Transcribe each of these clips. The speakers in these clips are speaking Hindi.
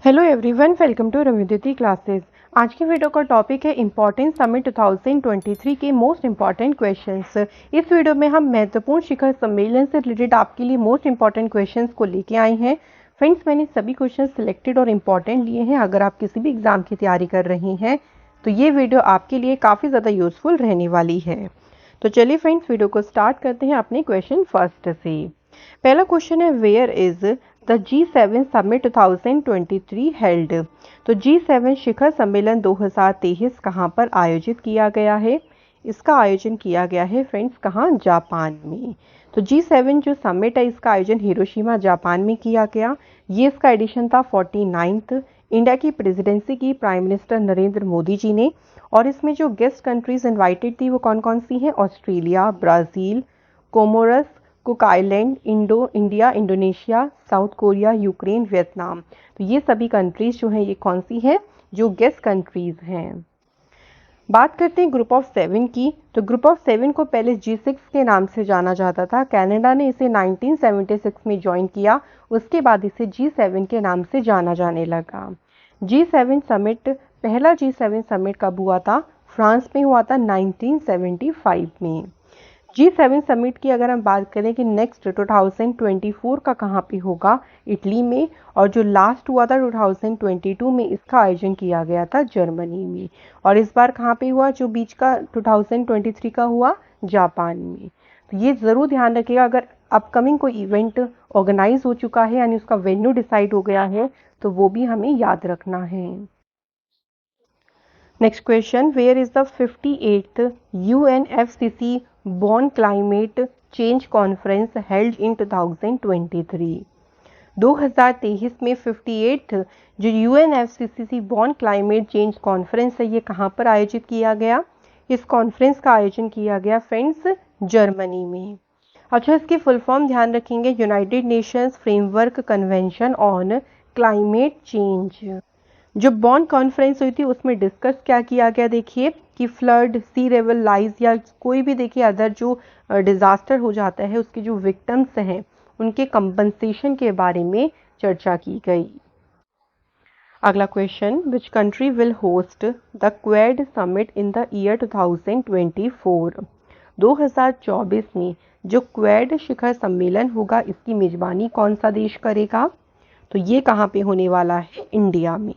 Hello everyone, welcome to Ravediti classes. आज की वीडियो का टॉपिक है इम्पॉर्टेंट समिट 2023 के मोस्ट इम्पॉर्टेंट क्वेश्चंस। इस वीडियो में हम महत्वपूर्ण शिखर सम्मेलन से रिलेटेड आपके लिए मोस्ट इम्पॉर्टेंट क्वेश्चंस को लेके आए हैं। फ्रेंड्स, मैंने सभी क्वेश्चन सिलेक्टेड और इम्पॉर्टेंट लिए हैं। अगर आप किसी भी एग्जाम की तैयारी कर रहे हैं तो ये वीडियो आपके लिए काफ़ी ज़्यादा यूजफुल रहने वाली है। तो चलिए फ्रेंड्स, वीडियो को स्टार्ट करते हैं अपने क्वेश्चन फर्स्ट से। पहला क्वेश्चन है, where is the G7 summit 2023 held. तो G7 शिखर सम्मेलन 2023 कहाँ पर आयोजित किया गया है? इसका आयोजन किया गया है फ्रेंड्स कहाँ? जापान में। तो G7 जो समिट है इसका आयोजन हिरोशिमा जापान में किया गया। ये इसका एडिशन था 49th। इंडिया की प्रेसिडेंसी की प्राइम मिनिस्टर नरेंद्र मोदी जी ने। और इसमें जो गेस्ट कंट्रीज इन्वाइटेड थी वो कौन कौन सी हैं? Australia, Brazil, Comoros, cook island, India, Indonesia, south Korea, Ukraine, Vietnam. तो ये सभी कंट्रीज जो हैं ये कौन सी हैं? जो गेस्ट कंट्रीज हैं। बात करते हैं ग्रुप ऑफ 7 की। तो ग्रुप ऑफ 7 को पहले G6 के नाम से जाना जाता था। कनाडा ने इसे 1976 में ज्वाइन किया। उसके बाद इसे G7 के नाम से जाना जाने लगा। G7 समिट, पहला G7 समिट कब हुआ था? फ्रांस में हुआ था 1975 में। G7 समिट की अगर हम बात करें कि नेक्स्ट 2024 का कहाँ पे होगा? इटली में। और जो लास्ट हुआ था 2022 में, इसका आयोजन किया गया था जर्मनी में। और इस बार कहाँ पे हुआ जो बीच का 2023 का हुआ? जापान में। तो ये ज़रूर ध्यान रखिएगा, अगर अपकमिंग कोई इवेंट ऑर्गेनाइज हो चुका है यानी उसका वेन्यू डिसाइड हो गया है तो वो भी हमें याद रखना है। Next question, where is the 58th UNFCCC Bonn climate change conference held in 2023। 2023 में 58th जो UNFCCC Bonn climate change conference है ये कहाँ पर आयोजित किया गया? इस कॉन्फ्रेंस का आयोजन किया गया फ्रेंड्स जर्मनी में। अच्छा, इसकी फुल फॉर्म ध्यान रखेंगे, United Nations framework convention on climate change. जो बॉन कॉन्फ्रेंस हुई थी उसमें डिस्कस क्या किया गया? देखिए कि फ्लड, सी लेवल राइज या कोई भी देखिए अदर जो डिज़ास्टर हो जाता है उसके जो विक्टिम्स हैं उनके कंपनसेशन के बारे में चर्चा की गई। अगला question, which country will host the Quad summit in the year 2024। 2024 में जो क्वेड शिखर सम्मेलन होगा इसकी मेजबानी कौन सा देश करेगा? तो ये कहाँ पे होने वाला है? इंडिया में।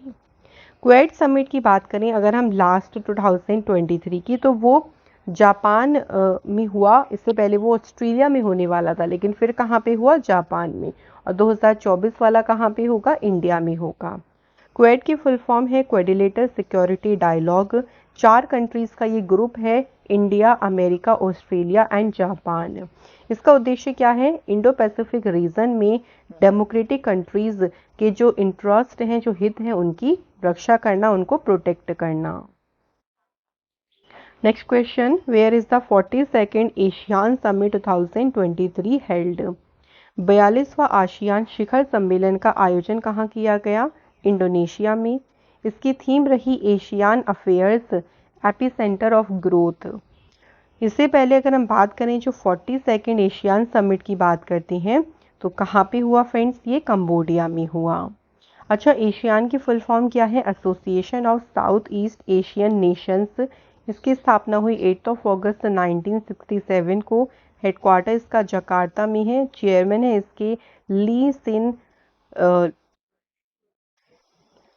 क्वेड समिट की बात करें अगर हम लास्ट 2023 की, तो वो जापान में हुआ। इससे पहले वो ऑस्ट्रेलिया में होने वाला था लेकिन फिर कहाँ पे हुआ? जापान में। और 2024 वाला कहाँ पे होगा? इंडिया में होगा। क्वेड की फुल फॉर्म है क्वेडिलेटर सिक्योरिटी डायलॉग। 4 कंट्रीज का ये ग्रुप है, India, America, Australia and Japan. इसका उद्देश्य क्या है? इंडो पैसिफिक रीजन में डेमोक्रेटिक कंट्रीज के जो इंटरेस्ट हैं, जो हित हैं, उनकी रक्षा करना, उनको प्रोटेक्ट करना। Next question, where is the 42nd ASEAN summit 2023 held. 42वां आसियान शिखर सम्मेलन का आयोजन कहाँ किया गया? इंडोनेशिया में। इसकी थीम रही ASEAN affairs epicentre of growth. इससे पहले अगर हम बात करें जो 42nd एशियान समिट की बात करते हैं तो कहाँ पे हुआ फ्रेंड्स? ये कंबोडिया में हुआ। अच्छा, एशियान की फुल फॉर्म क्या है? Association of south east Asian Nations. इसकी स्थापना हुई 8 अगस्त 1967 को। हेडक्वार्टर इसका जकार्ता में है। चेयरमैन है इसके ली सिन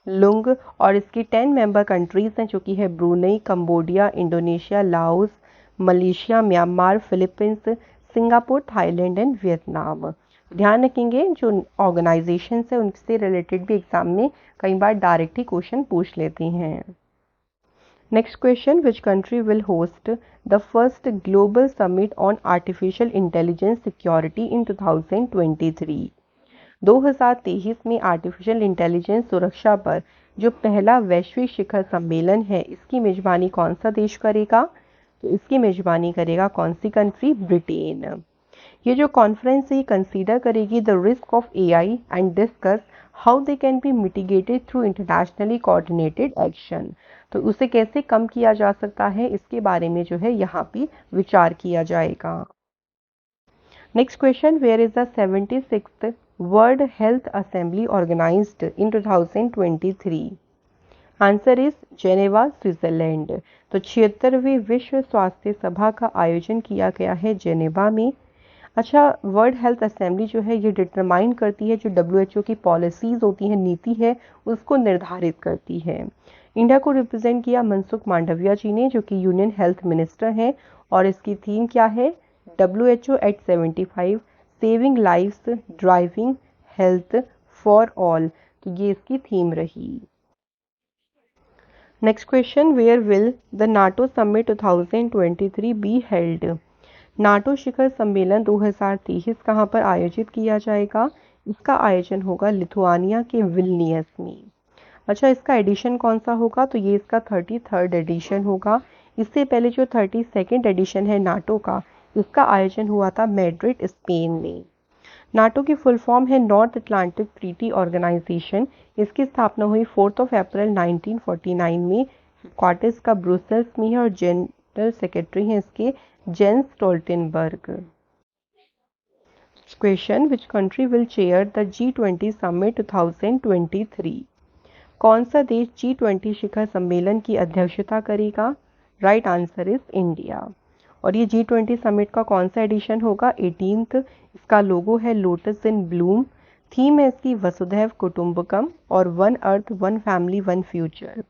लुंग। और इसकी 10 मेंबर कंट्रीज हैं जो कि है Brunei, Cambodia, Indonesia, Laos, Malaysia, Myanmar, Philippines, Singapore, Thailand and Vietnam. ध्यान रखेंगे जो ऑर्गेनाइजेशन है उनसे रिलेटेड भी एग्जाम में कई बार डायरेक्ट ही क्वेश्चन पूछ लेते हैं। Next question, which country will host the first global summit on artificial intelligence security in 2023। 2023 में आर्टिफिशियल इंटेलिजेंस सुरक्षा पर जो पहला वैश्विक शिखर सम्मेलन है इसकी मेजबानी कौन सा देश करेगा? तो इसकी मेजबानी करेगा कौन सी कंट्री? ब्रिटेन। ये जो कॉन्फ्रेंस है कंसीडर करेगी the risk of AI and discuss how they can be mitigated through internationally coordinated action. तो उसे कैसे कम किया जा सकता है इसके बारे में जो है यहाँ पे विचार किया जाएगा। Next question, where is the 76th world health assembly organised in 2023? Answer is Geneva, Switzerland. तो 76वीं विश्व स्वास्थ्य सभा का आयोजन किया गया है जेनेवा में। अच्छा, वर्ल्ड हेल्थ असेंबली जो है ये डिटरमाइन करती है, जो WHO की पॉलिसीज होती हैं, नीति है, उसको निर्धारित करती है। इंडिया को रिप्रेजेंट किया मनसुख मांडविया जी ने, जो कि यूनियन हेल्थ मिनिस्टर हैं, और इसकी थीम क्या है? WHO at 75 saving lives driving health for all. तो ये इसकी थीम रही। Next question, where will the NATO summit 2023 be held? NATO शिखर सम्मेलन 2023 कहाँ पर आयोजित किया जाएगा? इसका आयोजन होगा लिथुआनिया के विल्नियस में। अच्छा, इसका एडिशन कौन सा होगा? तो ये इसका 33rd एडिशन होगा। इससे पहले जो 32nd एडिशन है नाटो का, इसका आयोजन हुआ था मैड्रिड, स्पेन में। नाटो की फुल फॉर्म है नॉर्थ अटलांटिक ट्रीटी ऑर्गेनाइजेशन। इसकी स्थापना हुई 4 अप्रैल 1949 में। क्वार्टर्स का ब्रुसेल्स में है और जनरल सेक्रेटरी हैं इसके Jens Stoltenberg. Question, which country will chair the G20 summit 2023? कौन सा देश G20 शिखर सम्मेलन की अध्यक्षता करेगा? Right answer is India. और ये G20 समिट का कौन सा एडिशन होगा? 18th। इसका लोगो है लोटस इन ब्लूम। थीम है इसकी वसुधैव कुटुंबकम और one earth one family one future.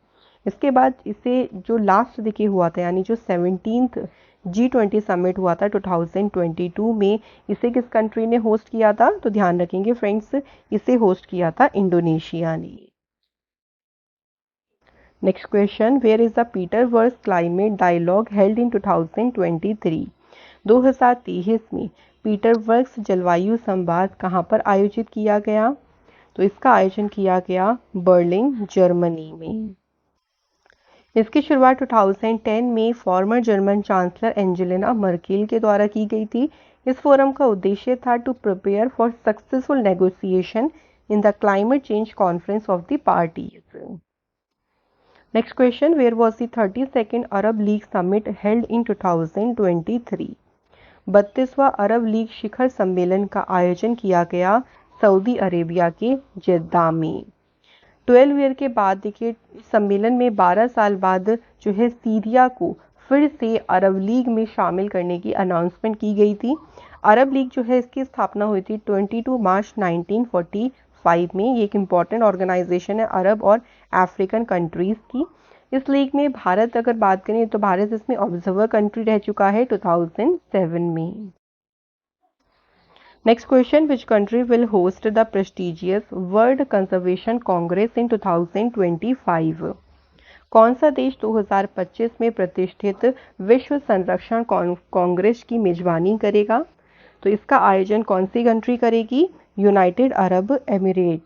इसके बाद इसे जो लास्ट देखिए हुआ था, यानी जो 17th G20 समिट हुआ था 2022 में, इसे किस कंट्री ने होस्ट किया था? तो ध्यान रखेंगे फ्रेंड्स, इसे होस्ट किया था इंडोनेशिया ने। Next question, where is the Petersberg climate dialogue held in 2023? 2023 में पीटरबर्ग जलवायु संवाद कहाँ पर आयोजित किया गया? तो इसका आयोजन किया गया बर्लिन, जर्मनी में। इसकी शुरुआत 2010 में farmer German chancellor Angelina Merkel के द्वारा की गई थी। इस फोरम का उद्देश्य था to prepare for successful negotiation in the climate change conference of the parties. Next question, where was the 32nd Arab League summit held in 2023? 32वां अरब लीग शिखर सम्मेलन का आयोजन किया गया सऊदी अरेबिया के जेद्दा में। 12 ईयर के बाद देखिए सम्मेलन में 12 साल बाद जो है सीरिया को फिर से अरब लीग में शामिल करने की अनाउंसमेंट की गई थी। अरब लीग जो है इसकी स्थापना हुई थी 22 मार्च 1945 में। ये एक इम्पॉर्टेंट ऑर्गेनाइजेशन है अरब और अफ्रीकन कंट्रीज़ की। इस लीग में भारत अगर बात करें तो भारत इसमें ऑब्जर्वर कंट्री रह चुका है 2007 में। Next question, which country will host the prestigious world conservation congress in 2025? कौन सा देश 2025 में प्रतिष्ठित विश्व संरक्षण कांग्रेस की मेजबानी करेगा? तो इसका आयोजन कौन सी कंट्री करेगी? United Arab Emirates.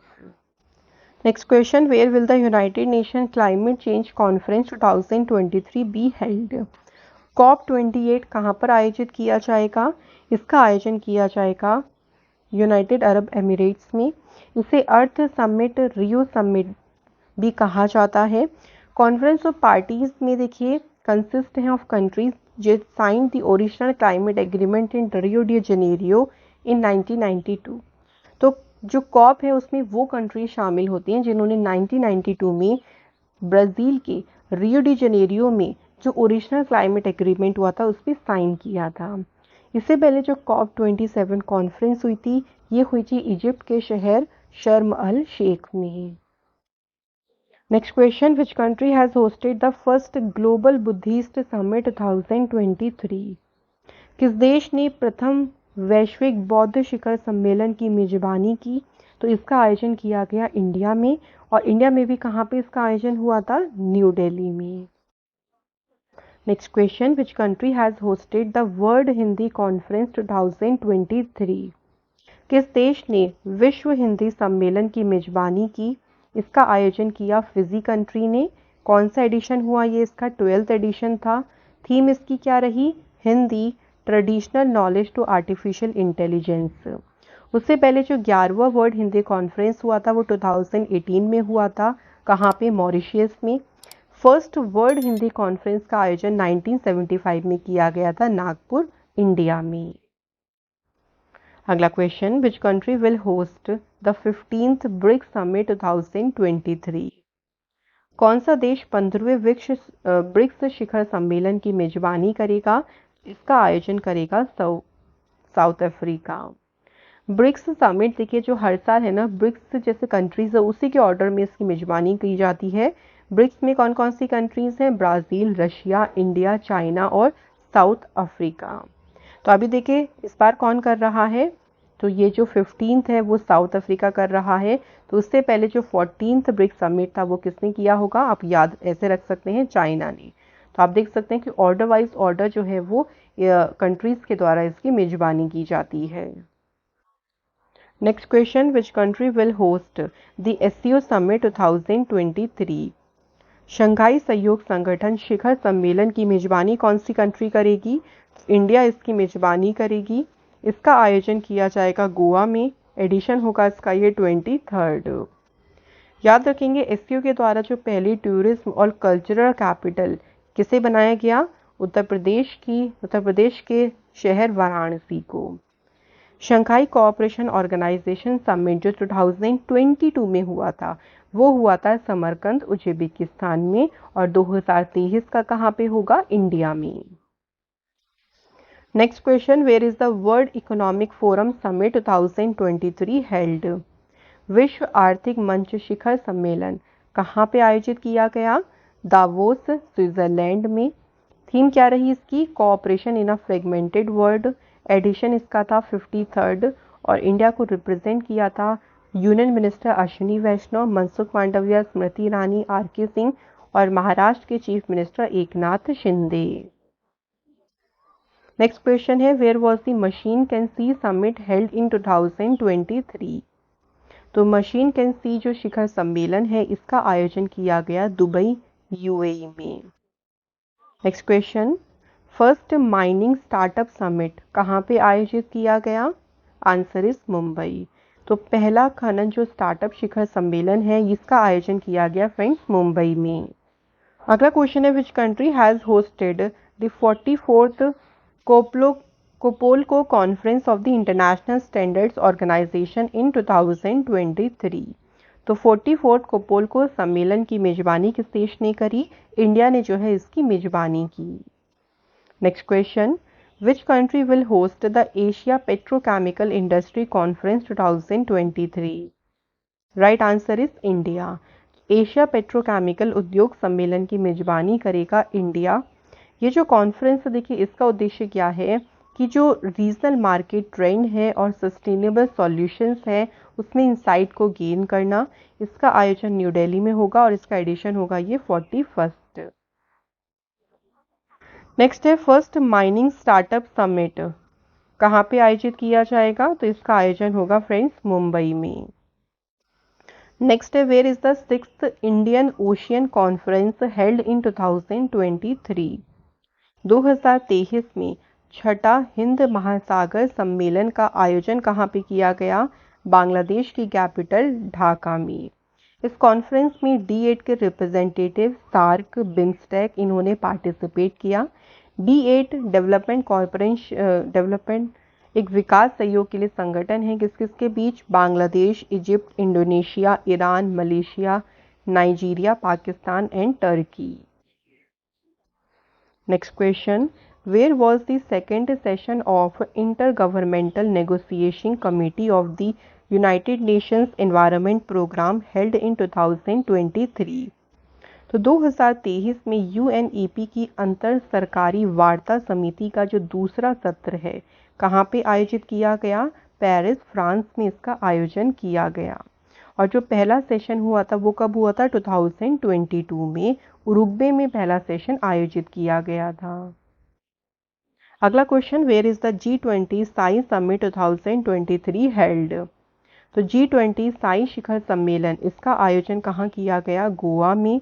Next question, where will the United Nation climate change conference 2023 be held? COP28 कहाँ पर आयोजित किया जाएगा? इसका आयोजन किया जाएगा यूनाइटेड अरब एमिरेट्स में। इसे अर्थ समिट, रियो समिट भी कहा जाता है। कॉन्फ्रेंस ऑफ पार्टीज में देखिए कंसिस्ट है ऑफ कंट्रीज जो sign the original climate agreement in Rio de Janeiro in 1992। तो जो कॉप है उसमें वो कंट्री शामिल होती हैं जिन्होंने 1992 में ब्राज़ील के रियो डी जेनेरियो में जो ओरिजिनल क्लाइमेट एग्रीमेंट हुआ था उस पर साइन किया था। इससे पहले जो COP27 कॉन्फ्रेंस हुई थी, ये हुई थी इजिप्ट के शहर शर्म अल शेख में। Next question, which country has hosted the first global Buddhist summit 2023? किस देश ने प्रथम वैश्विक बौद्ध शिखर सम्मेलन की मेजबानी की? तो इसका आयोजन किया गया इंडिया में, और इंडिया में भी कहाँ पे इसका आयोजन हुआ था? न्यू दिल्ली में। Next question, which country has hosted the world Hindi conference 2023? किस देश ने विश्व हिंदी सम्मेलन की मेजबानी की? इसका आयोजन किया फिजी कंट्री ने। कौन सा एडिशन हुआ? ये इसका 12th एडिशन था। थीम इसकी क्या रही? Hindi traditional knowledge to artificial intelligence. उससे पहले जो 11वां वर्ल्ड हिंदी कॉन्फ्रेंस हुआ था वो 2018 में हुआ था। कहाँ पे? मॉरिशियस में। फर्स्ट वर्ल्ड हिंदी कॉन्फ्रेंस का आयोजन 1975 में किया गया था नागपुर, इंडिया में। अगला question, which country will host the 15th BRICS summit 2023? कौन सा देश 15वें ब्रिक्स शिखर सम्मेलन की मेजबानी करेगा? इसका आयोजन करेगा साउथ अफ्रीका। ब्रिक्स समिट देखिए जो हर साल है ना, ब्रिक्स जैसे कंट्रीज है उसी के ऑर्डर में इसकी मेजबानी की जाती है। ब्रिक्स में कौन कौन सी कंट्रीज हैं? ब्राज़ील, रशिया, इंडिया, चाइना और साउथ अफ्रीका। तो अभी देखिए इस बार कौन कर रहा है? तो ये जो 15th है वो साउथ अफ्रीका कर रहा है। तो उससे पहले जो 14th ब्रिक्स समिट था वो किसने किया होगा? आप याद ऐसे रख सकते हैं, चाइना ने। तो आप देख सकते हैं कि ऑर्डर वाइज ऑर्डर जो है वो कंट्रीज के द्वारा इसकी मेजबानी की जाती है। Next question, which country will host the SCO summit 2023? Shanghai सहयोग संगठन शिखर सम्मेलन की मेजबानी कौन सी कंट्री करेगी? इंडिया इसकी मेजबानी करेगी। इसका आयोजन किया जाएगा गोवा में। एडिशन होगा इसका ये 23rd। याद रखेंगे SCO के द्वारा जो पहली टूरिज्म और कल्चरल कैपिटल किसे बनाया गया? उत्तर प्रदेश के शहर वाराणसी को। शंघाई कोऑपरेशन ऑर्गेनाइजेशन समिट जो 2022 में हुआ था वो हुआ था समरकंद उज्बेकिस्तान में, और 2023 का कहाँ पे होगा? इंडिया में। Next question, where is the world economic forum summit 2023 held? विश्व आर्थिक मंच शिखर सम्मेलन कहाँ पे आयोजित किया गया? दावोस, स्विट्जरलैंड में। थीम क्या रही इसकी? Cooperation in a fragmented world. Edition इसका था 53rd, और इंडिया को रिप्रेजेंट किया था union minister Ashwini Vaishnaw, Mansukh Mandaviya, Smriti Irani, RK Singh और महाराष्ट्र के chief minister Eknath Shinde. Next question है, where was the machine can see summit held in 2023? तो मशीन कैन सी जो शिखर सम्मेलन है इसका आयोजन किया गया दुबई, UAE में। Next question, first mining startup summit कहाँ पे आयोजित किया गया? Answer is Mumbai. तो पहला खनन जो स्टार्टअप शिखर सम्मेलन है इसका आयोजन किया गया फ्रेंड्स मुंबई में। अगला क्वेश्चन है, which country has hosted the 44th COPOLCO conference of the international standards organization in 2023? तो 44th कोपोलको सम्मेलन की मेजबानी किस देश ने करी? इंडिया ने जो है इसकी मेजबानी की। Next question, which country will host the Asia petrochemical industry conference 2023? Right answer is India. Asia petrochemical उद्योग सम्मेलन की मेजबानी करेगा इंडिया। ये जो कॉन्फ्रेंस देखिए इसका उद्देश्य क्या है कि जो रीजनल मार्केट ट्रेंड है और सस्टेनेबल सॉल्यूशंस है उसमें इंसाइट को गेन करना। इसका आयोजन न्यू दिल्ली में होगा और इसका एडिशन होगा ये 41st। नेक्स्ट है, फर्स्ट माइनिंग स्टार्टअप समिट कहाँ पे आयोजित किया जाएगा? तो इसका आयोजन होगा फ्रेंड्स मुंबई में। नेक्स्ट है, where is the 6th Indian Ocean conference held in 2023? 2023 में छठा हिंद महासागर सम्मेलन का आयोजन कहाँ पे किया गया? बांग्लादेश की कैपिटल ढाका में। इस कॉन्फ्रेंस में D8 के रिप्रेजेंटेटिव सार्क, बिम्स्टेक इन्होंने पार्टिसिपेट किया। D8 डेवलपमेंट एक विकास सहयोग के लिए संगठन है किस किस के बीच? Bangladesh, Egypt, Indonesia, Iran, Malaysia, Nigeria, Pakistan and Turkey. Next question, where was the second session of intergovernmental negotiation committee of the united nations environment programme held in 2023? तो 2023 में UNEP की अंतर सरकारी वार्ता समिति का जो दूसरा सत्र है कहाँ पे आयोजित किया गया? पेरिस, फ्रांस में इसका आयोजन किया गया। और जो पहला सेशन हुआ था वो कब हुआ था? 2022 में उरुग्वे में पहला सेशन आयोजित किया गया था। अगला question, where is the G20 SAI summit 2023 held? तो G20 साई शिखर सम्मेलन इसका आयोजन कहाँ किया गया? गोवा में।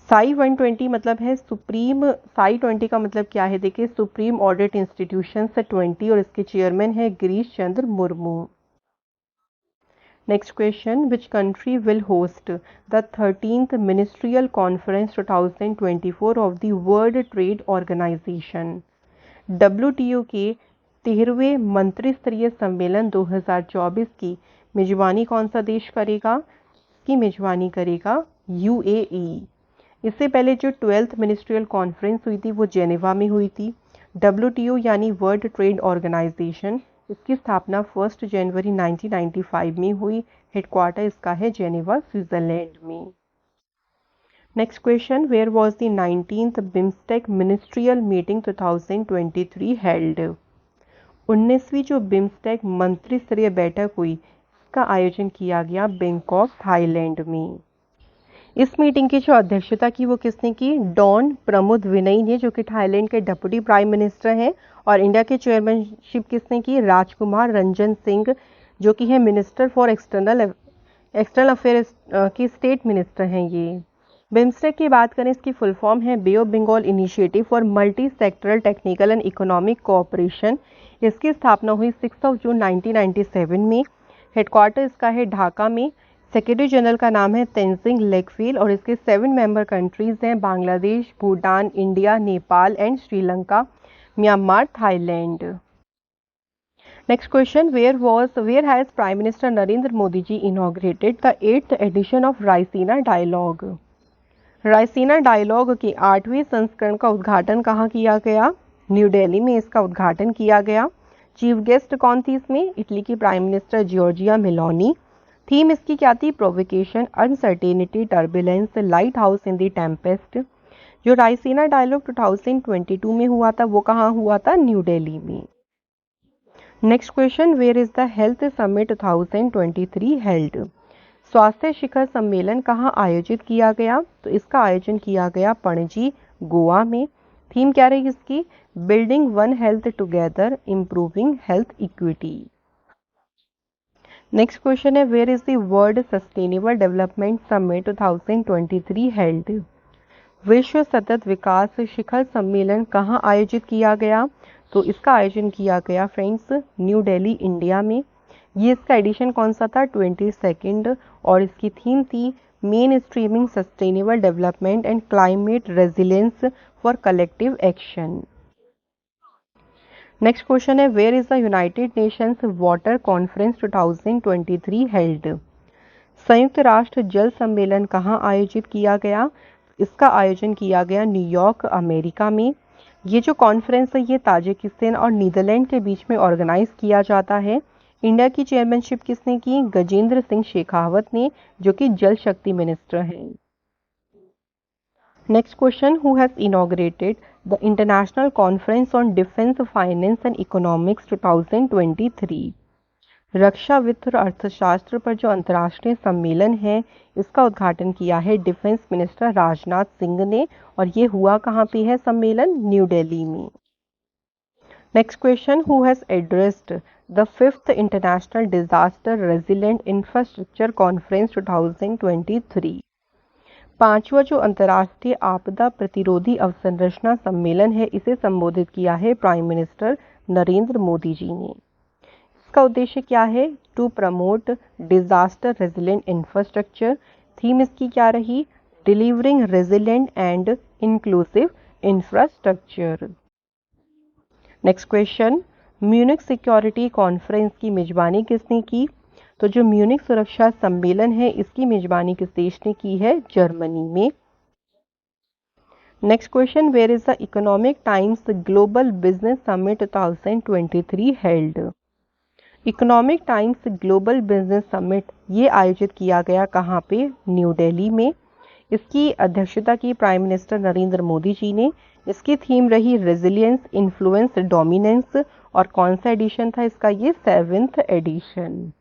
साई 120 मतलब है सुप्रीम, साई 20 का मतलब क्या है? देखिए सुप्रीम ऑडिट इंस्टीट्यूशन से 20 और इसके चेयरमैन है Girish Chandra Murmu. Next question, which country will host the 13th ministerial conference 2024 of the world trade organization? WTO के 13वें मंत्री स्तरीय सम्मेलन 2024 की मेजबानी कौन सा देश करेगा? इसकी मेजबानी करेगा यूएई। इससे पहले जो 12th मिनिस्ट्रियल कॉन्फ्रेंस हुई थी वो जेनेवा में हुई थी। WTO यानी वर्ल्ड ट्रेड ऑर्गेनाइजेशन, इसकी स्थापना 1 जनवरी 1995 में हुई। हेडक्वार्टर इसका है जेनेवा, स्विट्जरलैंड में। Next question, where was the 19th BIMSTEC ministerial meeting 2023 held? 19वीं जो बिम्स्टेक मंत्री स्तरीय बैठक हुई, इसका आयोजन किया गया बैंकॉक, थाईलैंड में। इस मीटिंग की जो अध्यक्षता की वो किसने की? डॉन प्रमुदविनई ने, जो कि थाईलैंड के डिप्टी प्राइम मिनिस्टर हैं। और इंडिया के चेयरमैनशिप किसने की? राजकुमार रंजन सिंह, जो कि है मिनिस्टर फॉर एक्सटर्नल अफेयर्स के स्टेट मिनिस्टर हैं ये। बिम्स्टेक की बात करें, इसकी फुल फॉर्म है bay of Bengal initiative for multi sectoral technical and economic cooperation. इसकी स्थापना हुई 6 जून 1997 में। हेडक्वार्टर इसका है ढाका में। सेक्रेटरी जनरल का नाम है तेंजिंग लेकफील और इसके 7 मेंबर कंट्रीज हैं Bangladesh, Bhutan, India, Nepal and Sri Lanka, Myanmar, Thailand. Next question, where has prime minister Narendra Modi ji inaugurated the 8th edition of Raisina dialogue? Raisina dialogue के 8वें संस्करण का उद्घाटन कहाँ किया गया? न्यू दिल्ली में इसका उद्घाटन किया गया। चीफ गेस्ट कौन थी इसमें? इटली की prime minister Giorgia Meloni. Theme इसकी क्या थी? Provocation, uncertainty, turbulence, light house in the Tempest. जो रायसीना डायलॉग 2022 में हुआ था वो कहाँ हुआ था? न्यू दिल्ली में। Next question, where is the health summit 2023 held? स्वास्थ्य शिखर सम्मेलन कहाँ आयोजित किया गया? तो इसका आयोजन किया गया पणजी, गोवा में। थीम क्या रही इसकी? Building one health together, improving health equity. Next question है, where is the world sustainable development summit 2023 held? विश्व सतत विकास शिखर सम्मेलन कहाँ आयोजित किया गया? तो इसका आयोजन किया गया फ्रेंड्स न्यू दिल्ली, इंडिया में। ये इसका एडिशन कौन सा था? 22nd। और इसकी थीम थी mainstreaming sustainable development and climate resilience for collective action. Next question है, where is the united nations water conference 2023 held? संयुक्त राष्ट्र जल सम्मेलन कहाँ आयोजित किया गया? इसका आयोजन किया गया न्यूयॉर्क, अमेरिका में। ये जो कॉन्फ्रेंस है ये ताजिकिस्तान और नीदरलैंड के बीच में ऑर्गेनाइज किया जाता है। इंडिया की चेयरमैनशिप किसने की? गजेंद्र सिंह शेखावत ने, जो कि जल शक्ति मिनिस्टर हैं। Next question, who has inaugurated the international conference on defence, finance and economics 2023? रक्षा वित्त और अर्थशास्त्र पर जो अंतर्राष्ट्रीय सम्मेलन है इसका उद्घाटन किया है डिफेंस मिनिस्टर राजनाथ सिंह ने। और ये हुआ कहाँ पे है सम्मेलन? न्यू दिल्ली में। Next question, who has addressed the 5th international disaster resilient infrastructure conference 2023? 5वां जो अंतर्राष्ट्रीय आपदा प्रतिरोधी अवसंरचना सम्मेलन है इसे संबोधित किया है प्राइम मिनिस्टर नरेंद्र मोदी जी ने। इसका उद्देश्य क्या है? To promote disaster resilient infrastructure. Theme इसकी क्या रही? Delivering resilient and inclusive infrastructure. Next question, Munich security conference की मेजबानी किसने की? तो जो म्यूनिक सुरक्षा सम्मेलन है इसकी मेजबानी किस देश ने की है? जर्मनी में। Next question, where is the economic times global business summit 2023 held? Economic times global business summit ये आयोजित किया गया कहाँ पे? न्यू दिल्ली में। इसकी अध्यक्षता की प्राइम मिनिस्टर नरेंद्र मोदी जी ने। इसकी थीम रही रेजिलियंस, इन्फ्लुएंस, डोमिनेंस। और कौन सा एडिशन था इसका? ये 7th एडिशन।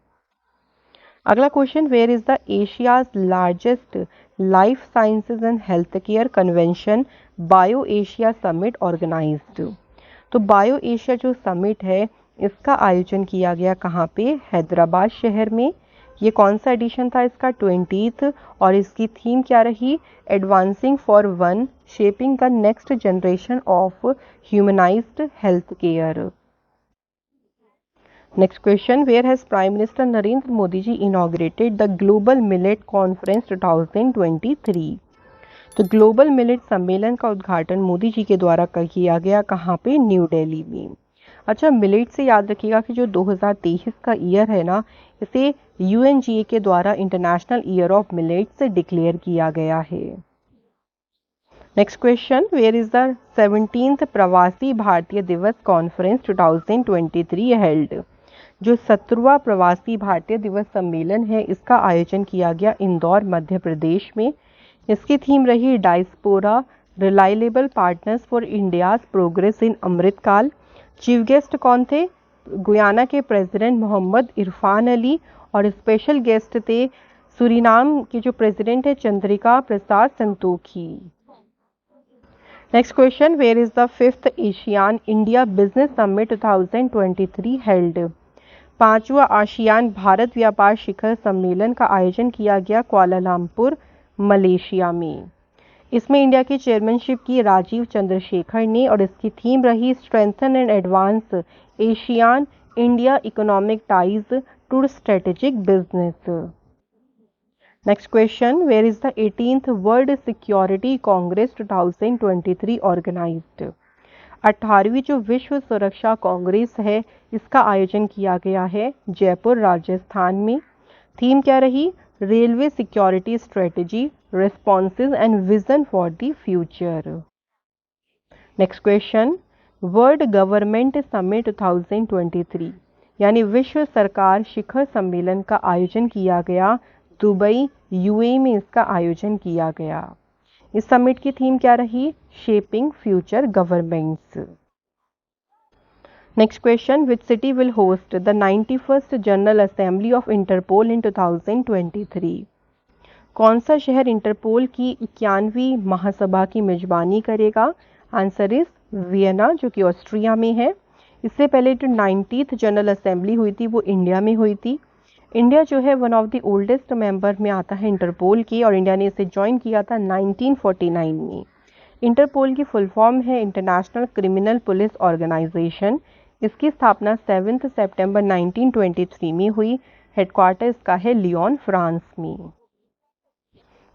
अगला question, where is the Asia's largest life sciences and health care convention bio Asia summit organised? तो बायो एशिया जो समिट है इसका आयोजन किया गया कहाँ पे? हैदराबाद शहर में। ये कौन सा एडिशन था इसका? 20th। और इसकी थीम क्या रही? Advancing for one, shaping the next generation of humanised health care. Next question, where has prime minister Narendra Modi ji inaugurated the global millet conference 2023? तो ग्लोबल मिलेट सम्मेलन का उद्घाटन मोदी जी के द्वारा किया गया कहाँ पे? न्यू दिल्ली में। अच्छा, मिलेट से याद रखिएगा कि जो 2023 का ईयर है ना, इसे UNGA के द्वारा इंटरनेशनल ईयर ऑफ मिलेट से डिक्लेयर किया गया है। Next question, where is the 17th Pravasi भारतीय दिवस कॉन्फ्रेंस 2023 हेल्ड? जो 17वां प्रवासी भारतीय दिवस सम्मेलन है, इसका आयोजन किया गया इंदौर मध्य प्रदेश में। इसकी थीम रही diaspora reliable partners for India's progress in Amritkaal. Chief guest कौन थे? गुयाना के प्रेसिडेंट मोहम्मद इरफान अली, और स्पेशल गेस्ट थे सूरीनाम के जो प्रेसिडेंट है Chandrika Prasad Santokhi. Next question, where is the 5th ASEAN India business summit 2023 held? 5वां आशियान भारत व्यापार शिखर सम्मेलन का आयोजन किया गया कुआलालंपुर, मलेशिया में। इसमें इंडिया की चेयरमैनशिप की राजीव चंद्रशेखर ने, और इसकी थीम रही strengthen and advance ASEAN India economic ties to strategic business. Next question, where is the 18th world security congress 2023 organized? 18वीं जो विश्व सुरक्षा कांग्रेस है, इसका आयोजन किया गया है जयपुर, राजस्थान में। थीम क्या रही? Railway security strategy, responses and vision for the future. Next question, world government summit 2023 यानी विश्व सरकार शिखर सम्मेलन का आयोजन किया गया दुबई, UAE में। इसका आयोजन किया गया। इस समिट की थीम क्या रही? Shaping future governments. Next question, which city will host the 91st general assembly of Interpol in 2023? कौन सा शहर इंटरपोल की 91वीं महासभा की मेजबानी करेगा? आंसर इज वियना, जो कि ऑस्ट्रिया में है। इससे पहले जो 90th जनरल असेंबली हुई थी वो इंडिया में हुई थी। इंडिया जो है one of the oldest member में आता है इंटरपोल की, और इंडिया ने इसे ज्वाइन किया था 1949 में। इंटरपोल की फुल फॉर्म है इंटरनेशनल क्रिमिनल पुलिस ऑर्गेनाइजेशन। इसकी स्थापना 7 सितंबर 1923 में हुई। हेडक्वार्टर इसका है लियोन, फ्रांस में।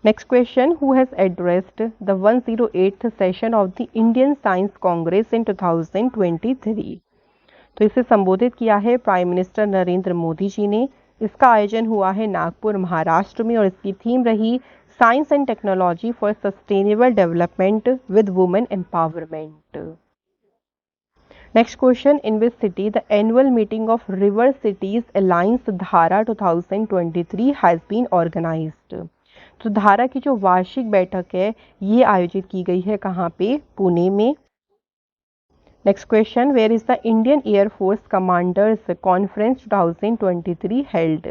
Next question, who has addressed the 108th session of the Indian science congress in 2023? तो इसे संबोधित किया है प्राइम मिनिस्टर नरेंद्र मोदी जी ने। इसका आयोजन हुआ है नागपुर, महाराष्ट्र में, और इसकी थीम रही science and technology for sustainable development with women empowerment. Next question, in which city the annual meeting of river cities alliance धारा 2023 हैज बीन ऑर्गेनाइज्ड? तो धारा की जो वार्षिक बैठक है ये आयोजित की गई है कहाँ पे? पुणे में। Next question, where is the Indian air force commanders conference 2023 held?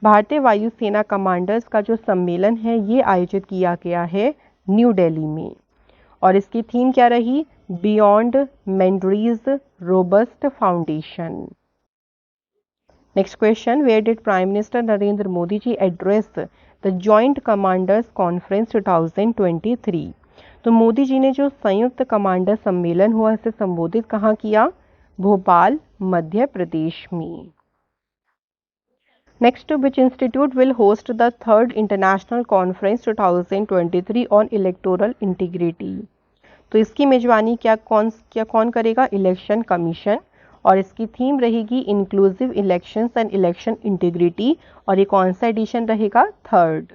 भारतीय वायुसेना कमांडर्स का जो सम्मेलन है ये आयोजित किया गया है न्यू दिल्ली में, और इसकी थीम क्या रही? बियॉन्ड मेंड्रीज robust foundation. Next question, where did prime minister Narendra Modi ji address the joint commanders conference 2023? तो मोदी जी ने जो संयुक्त कमांडर सम्मेलन हुआ इसे संबोधित कहाँ किया? भोपाल, मध्य प्रदेश में। Next, which institute will host the 3rd international conference 2023 on electoral integrity? तो इसकी मेजबानी कौन करेगा? इलेक्शन कमीशन, और इसकी थीम रहेगी inclusive elections and election integrity, और ये कौन सा एडिशन रहेगा? 3rd।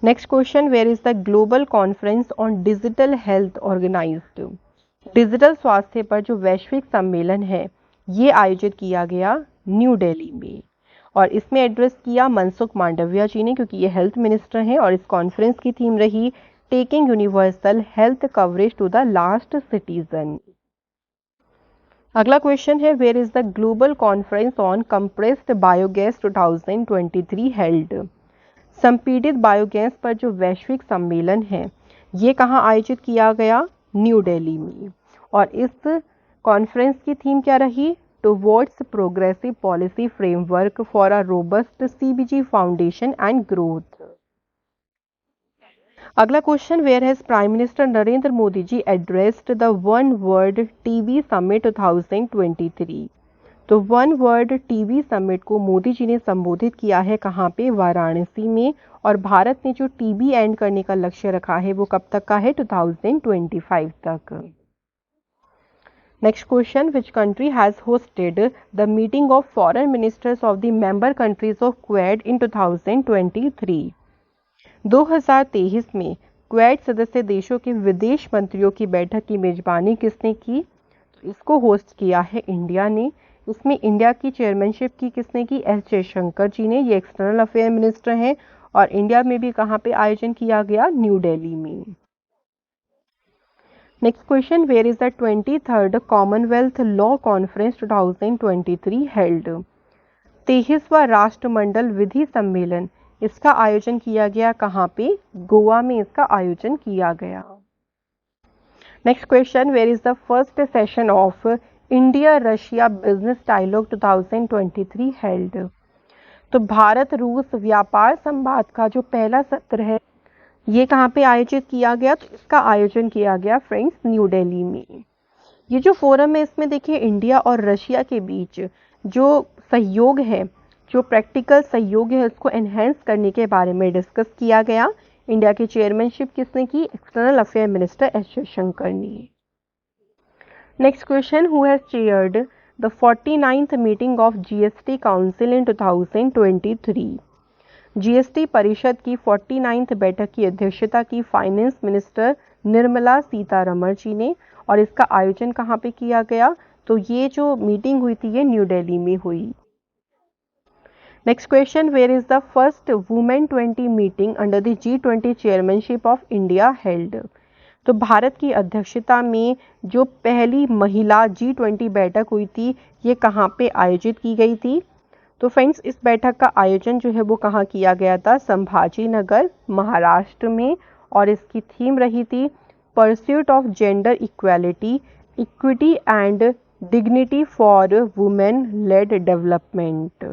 Next question, where is the global conference on digital health organised? Digital स्वास्थ्य पर जो वैश्विक सम्मेलन है ये आयोजित किया गया न्यू दिल्ली में, और इसमें एड्रेस किया मनसुख मांडविया जी ने, क्योंकि ये हेल्थ मिनिस्टर हैं, और इस कॉन्फ्रेंस की थीम रही taking universal health coverage to the last citizen. अगला क्वेश्चन है, where is the global conference on compressed biogas 2023 held? संपीड़ित बायोगैस पर जो वैश्विक सम्मेलन है ये कहाँ आयोजित किया गया? न्यू दिल्ली में, और इस कॉन्फ्रेंस की थीम क्या रही? Towards progressive policy framework for a robust CBG foundation and growth. अगला question, where has prime minister Narendra Modi ji addressed the one world TB summit 2023? तो वन वर्ल्ड TB समिट को मोदी जी ने संबोधित किया है कहाँ पे? वाराणसी में, और भारत ने जो TB एंड करने का लक्ष्य रखा है वो कब तक का है? 2025 तक। Next question, which country has hosted the meeting of foreign ministers of the member countries of Quad in 2023? 2023 में क्वेड सदस्य देशों के विदेश मंत्रियों की बैठक की मेजबानी किसने की? तो इसको होस्ट किया है इंडिया ने। इसमें इंडिया की चेयरमैनशिप की किसने की? एस जयशंकर जी ने। ये एक्सटर्नल अफेयर मिनिस्टर हैं और इंडिया में भी कहाँ पे आयोजन किया गया? न्यू दिल्ली में। Next question, where is the 23rd Commonwealth law conference 2023 held? 23वां राष्ट्रमंडल विधि सम्मेलन, इसका आयोजन किया गया कहाँ पे? गोवा में इसका आयोजन किया गया। Next question, where is the first session of India Russia business dialogue 2023 held? तो भारत रूस व्यापार संवाद का जो पहला सत्र है ये कहाँ पे आयोजित किया गया? तो इसका आयोजन किया गया फ्रेंड्स न्यू दिल्ली में। ये जो फोरम है इसमें देखिए इंडिया और रशिया के बीच जो सहयोग है, जो प्रैक्टिकल सहयोग है उसको एनहेंस करने के बारे में डिस्कस किया गया। इंडिया की चेयरमैनशिप किसने की? External affair minister S Jaishankar ने। Next question, who has chaired the 49th meeting of GST council in 2023? GST परिषद की 49th बैठक की अध्यक्षता की फाइनेंस मिनिस्टर निर्मला सीतारमण जी ने और इसका आयोजन कहाँ पे किया गया? तो ये जो मीटिंग हुई थी ये न्यू दिल्ली में हुई। Next question, where is the first women 20 meeting under the G20 chairmanship of India held? तो भारत की अध्यक्षता में जो पहली महिला G20 बैठक हुई थी ये कहाँ पे आयोजित की गई थी? तो फ्रेंड्स इस बैठक का आयोजन जो है वो कहाँ किया गया था? संभाजी नगर महाराष्ट्र में और इसकी थीम रही थी pursuit of gender equality, equity and dignity for women led development.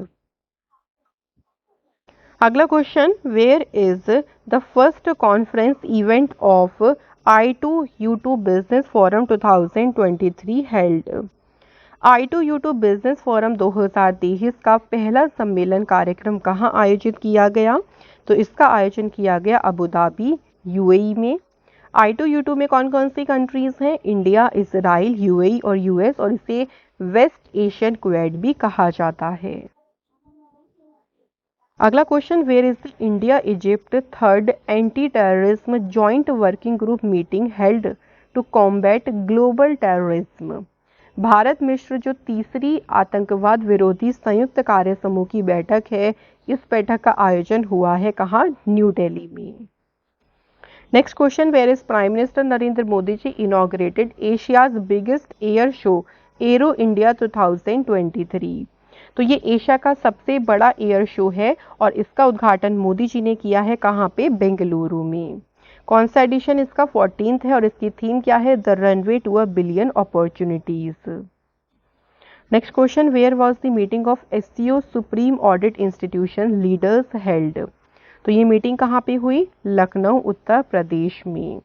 अगला question, where is the first conference event of I2U2 business forum 2023 held? I2U2 business forum 2023 का पहला सम्मेलन कार्यक्रम कहाँ आयोजित किया गया? तो इसका आयोजन किया गया अबू धाबी UAE में। I2U2 में कौन कौन सी कंट्रीज हैं? इंडिया, इजराइल, UAE और US, और इसे वेस्ट एशियन क्वेड भी कहा जाता है। अगला question, where is the India Egypt 3rd anti terrorism joint working group meeting held to combat global terrorism? Bharat मिस्र जो तीसरी आतंकवाद विरोधी संयुक्त कार्य समूह की बैठक है इस बैठक का आयोजन हुआ है कहाँ? न्यू दिल्ली में। Next question, where is prime minister Narendra Modi ji inaugurated Asia's biggest air show aero India 2023? तो ये एशिया का सबसे बड़ा एयर शो है और इसका उद्घाटन मोदी जी ने किया है कहाँ पे? बेंगलुरु में। कौन सा एडिशन इसका? 14th है और इसकी थीम क्या है? The runway to a billion opportunities. Next question, where was the meeting of SCO supreme audit institution leaders held? तो ये मीटिंग कहाँ पे हुई? लखनऊ उत्तर प्रदेश में।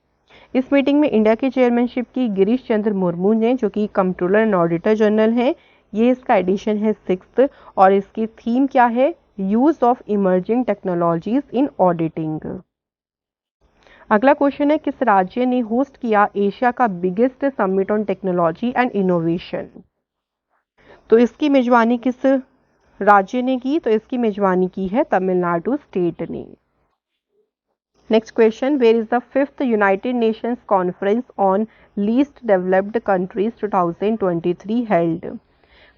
इस मीटिंग में इंडिया की चेयरमैनशिप की गिरीश चंद्र मुर्मू ने जो कि कंट्रोलर एंड ऑडिटर जनरल हैं। ये इसका एडिशन है 6th और इसकी थीम क्या है? Use of emerging technologies in auditing. अगला क्वेश्चन है, किस राज्य ने होस्ट किया एशिया का biggest summit on technology and innovation? तो इसकी मेजबानी किस राज्य ने की? तो इसकी मेजबानी की है तमिलनाडु स्टेट ने। Next question, where is the 5th United Nations conference on least developed countries 2023 held?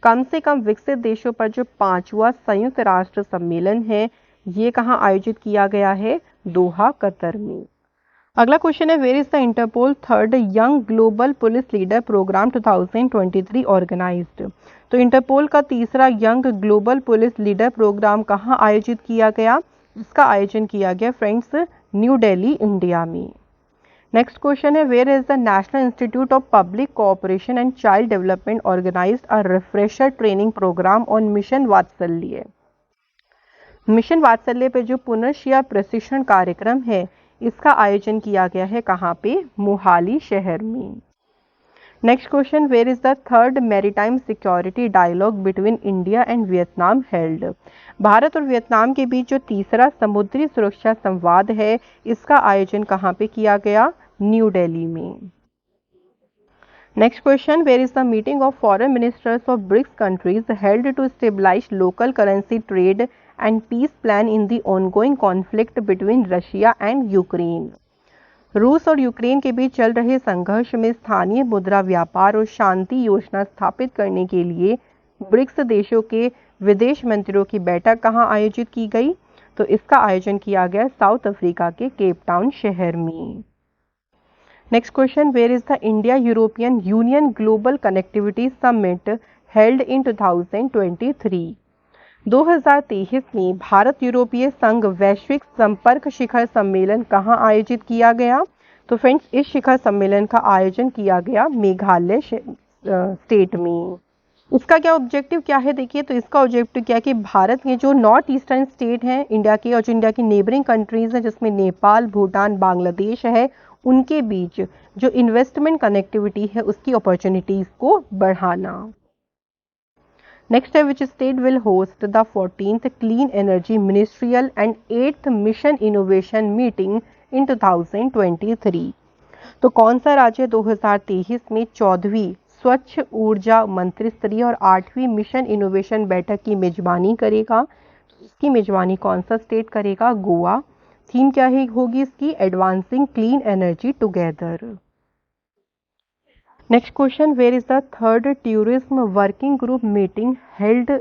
कम से कम विकसित देशों पर जो 5वां संयुक्त राष्ट्र सम्मेलन है ये कहाँ आयोजित किया गया है? दोहा कतर में। अगला क्वेश्चन है, where is the Interpol 3rd young global police leader programme 2023 organised? तो इंटरपोल का तीसरा young global police leader programme कहाँ आयोजित किया गया? इसका आयोजन किया गया फ्रेंड्स न्यू दिल्ली इंडिया में। नेक्स्ट क्वेश्चन है, where is the national institute of public cooperation and child development organised a refresher training programme on mission Vatsalya? Mission Vatsalya पे जो पुनर्शिया प्रशिक्षण कार्यक्रम है इसका आयोजन किया गया है कहाँ पे? मोहाली शहर में। Next question, where is the 3rd maritime security dialogue between India and Vietnam held? Bharat और वियतनाम के बीच जो तीसरा समुद्री सुरक्षा संवाद है इसका आयोजन कहाँ पे किया गया? न्यू दिल्ली में। Next question, where is the meeting of foreign ministers of BRICS countries held to stabilize local currency trade and peace plan in the ongoing conflict between Russia and Ukraine? रूस और यूक्रेन के बीच चल रहे संघर्ष में स्थानीय मुद्रा व्यापार और शांति योजना स्थापित करने के लिए ब्रिक्स देशों के विदेश मंत्रियों की बैठक कहां आयोजित की गई? तो इसका आयोजन किया गया साउथ अफ्रीका के केप टाउन शहर में। Next question, where is the India European Union global connectivity summit held in 2023? 2023 में भारत यूरोपीय संघ वैश्विक संपर्क शिखर सम्मेलन कहां आयोजित किया गया? तो फ्रेंड्स, इस शिखर सम्मेलन का आयोजन किया गया मेघालय स्टेट में। इसका क्या ऑब्जेक्टिव क्या है? देखिए, तो इसका ऑब्जेक्टिव क्या है कि भारत के जो नॉर्थ ईस्टर्न स्टेट हैं इंडिया के और जो इंडिया की नेबरिंग कंट्रीज हैं जिसमें नेपाल, भूटान, बांग्लादेश है, उनके बीच जो इन्वेस्टमेंट कनेक्टिविटी है उसकी अपॉर्चुनिटीज को बढ़ाना। नेक्स्ट है, which state will host the 14th clean energy ministerial and 8th mission innovation meeting in 2023? तो कौन सा राज्य 2023 में 14वीं स्वच्छ ऊर्जा मंत्री स्तरीय और 8वीं मिशन इनोवेशन बैठक की मेजबानी करेगा? इसकी मेजबानी कौन सा स्टेट करेगा? गोवा। थीम क्या है होगी इसकी? Advancing clean energy together. Next question, where is the 3rd tourism working group meeting held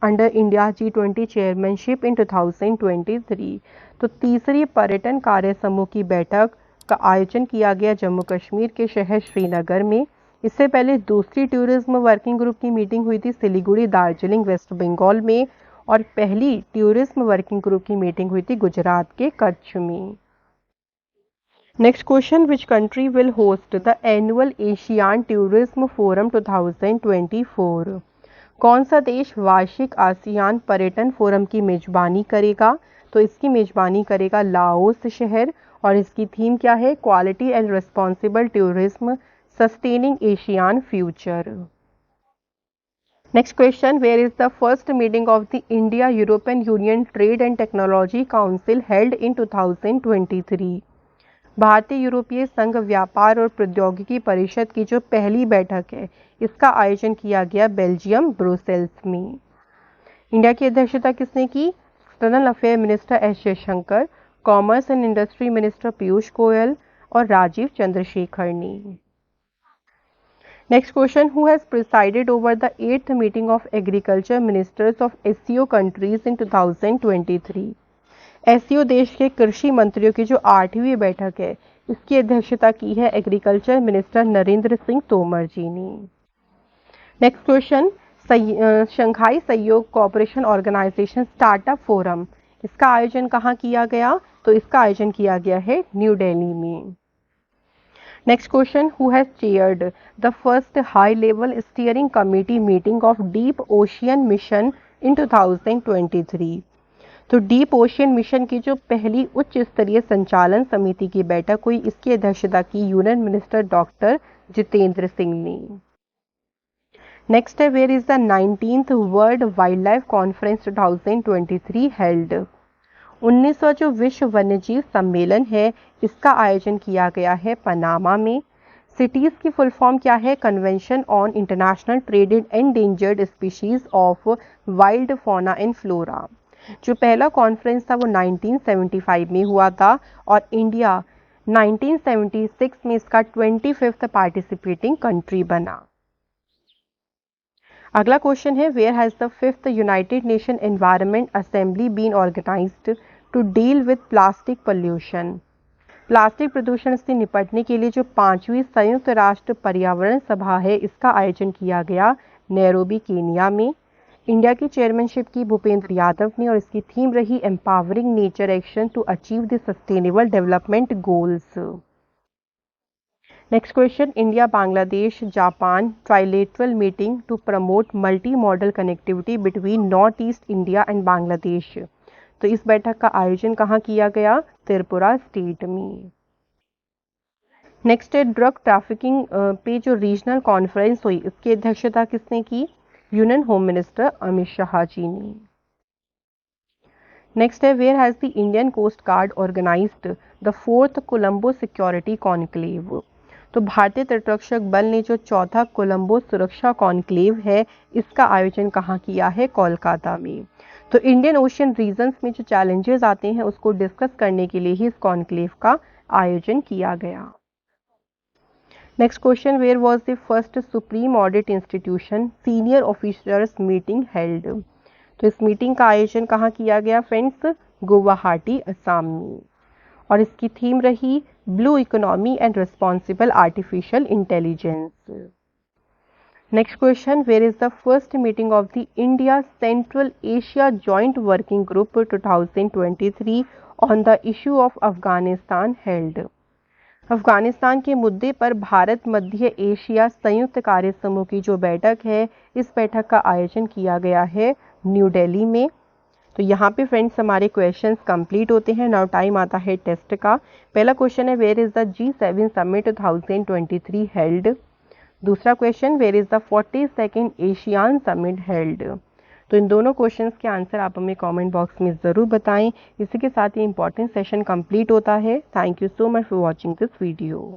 under India G20 chairmanship in 2023? तो तीसरी पर्यटन कार्य समूह की बैठक का आयोजन किया गया जम्मू कश्मीर के शहर श्रीनगर में। इससे पहले दूसरी टूरिज्म वर्किंग ग्रुप की मीटिंग हुई थी सिलीगुड़ी, दार्जिलिंग, वेस्ट बंगाल में, और पहली टूरिज्म वर्किंग ग्रुप की मीटिंग हुई थी गुजरात के कच्छ में। Next question, which country will host the annual ASEAN tourism forum 2024? कौन सा देश वार्षिक आसियान पर्यटन फोरम की मेजबानी करेगा? तो इसकी मेजबानी करेगा लाओस शहर, और इसकी थीम क्या है? Quality and responsible tourism sustaining ASEAN future. Next question, where is the first meeting of the India European Union trade and technology council held in 2023? भारतीय यूरोपीय संघ व्यापार और प्रौद्योगिकी परिषद की जो पहली बैठक है इसका आयोजन किया गया बेल्जियम ब्रुसेल्स में। इंडिया की अध्यक्षता किसने की? External affair minister S Jaishankar, commerce and industry minister Piyush Goyal और राजीव चंद्रशेखर ने। Next question, who has presided over the 8th meeting of agriculture ministers of SCO countries in 2023? SCO देश के कृषि मंत्रियों की जो 8वीं बैठक है इसकी अध्यक्षता की है एग्रीकल्चर मिनिस्टर नरेंद्र सिंह तोमर जी ने। नेक्स्ट क्वेश्चन, शंघाई सहयोग कोऑपरेशन ऑर्गेनाइजेशन स्टार्टअप फोरम, इसका आयोजन कहाँ किया गया? तो इसका आयोजन किया गया है न्यू दिल्ली में। Next question, who has chaired the first high level steering committee meeting of deep ocean mission in 2023? तो डीप ओशियन मिशन की जो पहली उच्च स्तरीय संचालन समिति की बैठक हुई इसकी अध्यक्षता की union minister doctor Jitendra Singh ने। नेक्स्ट है, where is the 19th world wildlife conference 2023 held? 19वां जो विश्व वन्यजीव सम्मेलन है इसका आयोजन किया गया है पनामा में। सिटीज की फुल फॉर्म क्या है? Convention on international traded endangered species of wild fauna and flora. जो पहला कॉन्फ्रेंस था वो 1975 में हुआ था और इंडिया 1976 में इसका 25th पार्टिसिपेटिंग कंट्री बना। अगला क्वेश्चन है, where has the 5th United Nation environment assembly been organised to deal with plastic pollution? Plastic प्रदूषण से निपटने के लिए जो 5वीं संयुक्त राष्ट्र पर्यावरण सभा है इसका आयोजन किया गया नैरोबी, केनिया में। इंडिया की चेयरमैनशिप की भूपेंद्र यादव ने और इसकी थीम रही empowering nature action to achieve the sustainable development goals. Next question, India Bangladesh Japan trilateral meeting to promote multi modal connectivity between north east India and Bangladesh. तो इस बैठक का आयोजन कहाँ किया गया? त्रिपुरा स्टेट में। नेक्स्ट है, ड्रग ट्रैफिकिंग पे जो रीजनल कॉन्फ्रेंस हुई इसकी अध्यक्षता किसने की? Union home minister Amit Shah ji ने। नेक्स्ट है, where has the Indian coast guard organised the 4th Colombo security conclave? तो भारतीय तटरक्षक बल ने जो चौथा कोलंबो सुरक्षा कॉन्क्लेव है, इसका आयोजन कहाँ किया है? कोलकाता में। तो इंडियन ओशियन रीजन्स में जो चैलेंजेस आते हैं उसको डिस्कस करने के लिए ही इस कॉन्क्लेव का आयोजन किया गया। Next question, where was the first supreme audit institution senior officers meeting held? तो इस मीटिंग का आयोजन कहाँ किया गया फ्रेंड्स? गुवाहाटी, असम में। और इसकी थीम रही blue economy and responsible artificial intelligence. Next question, where is the first meeting of the India Central Asia joint working group 2023 on the issue of Afghanistan held? Afghanistan के मुद्दे पर भारत मध्य एशिया संयुक्त कार्य समूह की जो बैठक है, इस बैठक का आयोजन किया गया है न्यू दिल्ली में। तो यहाँ पे फ्रेंड्स हमारे क्वेश्चंस कंप्लीट होते हैं। नाउ टाइम आता है टेस्ट का। पहला क्वेश्चन है, where is the G7 summit 2023 held? दूसरा question, where is the 42nd ASEAN summit held? तो इन दोनों क्वेश्चंस के आंसर आप हमें कमेंट बॉक्स में ज़रूर बताएं। इसी के साथ ये इंपॉर्टेंट सेशन कंप्लीट होता है। Thank you so much for watching this video.